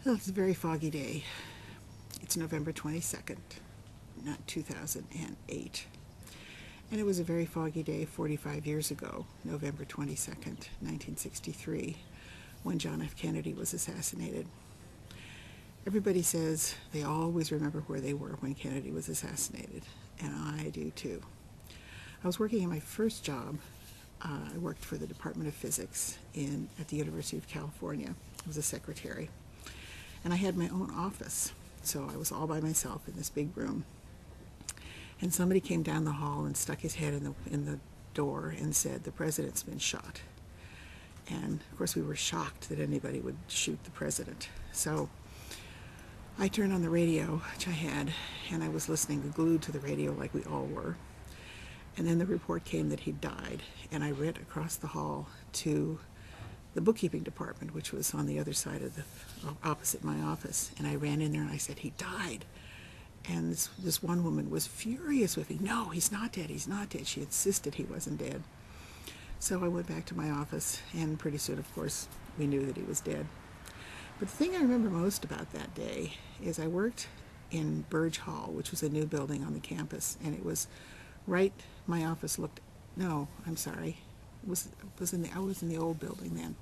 Well, it's a very foggy day. It's November 22nd, not 2008. And it was a very foggy day 45 years ago, November 22nd, 1963, when John F. Kennedy was assassinated. Everybody says they always remember where they were when Kennedy was assassinated, and I do too. I was working in my first job. I worked for the Department of Physics at the University of California. I was a secretary. And I had my own office, so I was all by myself in this big room. And somebody came down the hall and stuck his head in the door and said, "The president's been shot." And of course we were shocked that anybody would shoot the president. So I turned on the radio, which I had, and I was listening, glued to the radio like we all were. And then the report came that he died, and I ran across the hall to the bookkeeping department, which was on the other side of opposite my office. And I ran in there and I said, "He died." And this one woman was furious with me. "No, he's not dead, he's not dead." She insisted he wasn't dead. So I went back to my office, and pretty soon, of course, we knew that he was dead. But the thing I remember most about that day is I worked in Burge Hall, which was a new building on the campus, and it was right, my office looked, no, I'm sorry, I was in the old building then.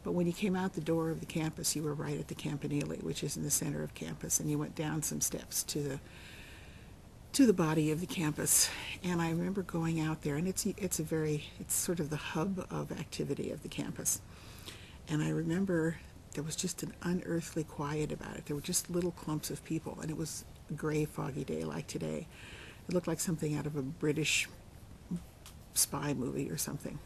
But when you came out the door of the campus, you were right at the Campanile, which is in the center of campus, and you went down some steps to the body of the campus. And I remember going out there, and it's sort of the hub of activity of the campus. And I remember there was just an unearthly quiet about it. There were just little clumps of people, and it was a gray, foggy day like today. It looked like something out of a British spy movie or something.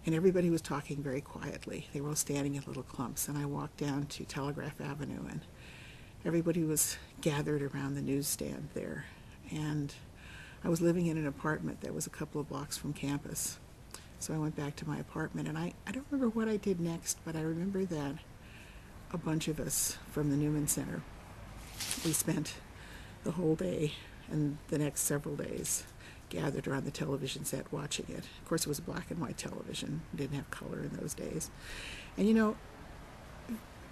And everybody was talking very quietly. They were all standing in little clumps. And I walked down to Telegraph Avenue, and everybody was gathered around the newsstand there. And I was living in an apartment that was a couple of blocks from campus. So I went back to my apartment, and I don't remember what I did next, but I remember that a bunch of us from the Newman Center, we spent the whole day and the next several days gathered around the television set watching it. Of course, it was a black and white television. It didn't have color in those days. And you know,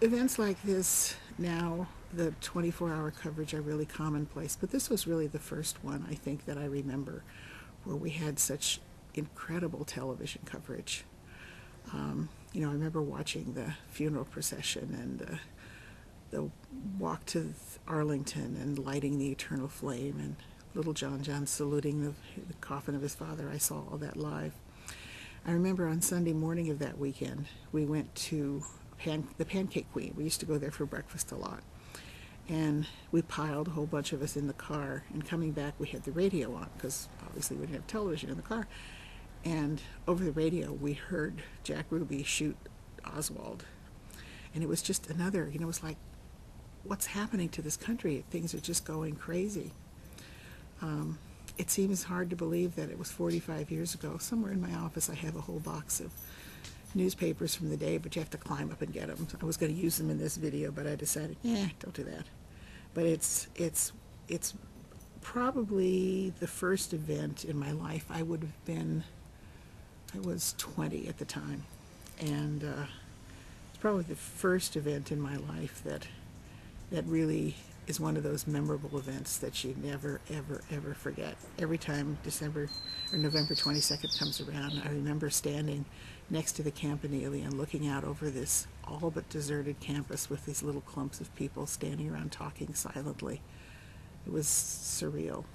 events like this now, the 24-hour coverage are really commonplace, but this was really the first one, I think, that I remember where we had such incredible television coverage. I remember watching the funeral procession and the walk to Arlington and lighting the eternal flame, and little John saluting the coffin of his father. I saw all that live. I remember on Sunday morning of that weekend, we went to the Pancake Queen. We used to go there for breakfast a lot. And we piled a whole bunch of us in the car, and coming back we had the radio on, because obviously we didn't have television in the car. And over the radio we heard Jack Ruby shoot Oswald. And it was just another, it was like, what's happening to this country? Things are just going crazy. It seems hard to believe that it was 45 years ago. Somewhere in my office I have a whole box of newspapers from the day, but you have to climb up and get them. I was going to use them in this video, but I decided, don't do that. But it's probably the first event in my life. I was 20 at the time, and it's probably the first event in my life that really is one of those memorable events that you never, ever, ever forget. Every time November 22nd comes around, I remember standing next to the Campanile and looking out over this all but deserted campus with these little clumps of people standing around talking silently. It was surreal.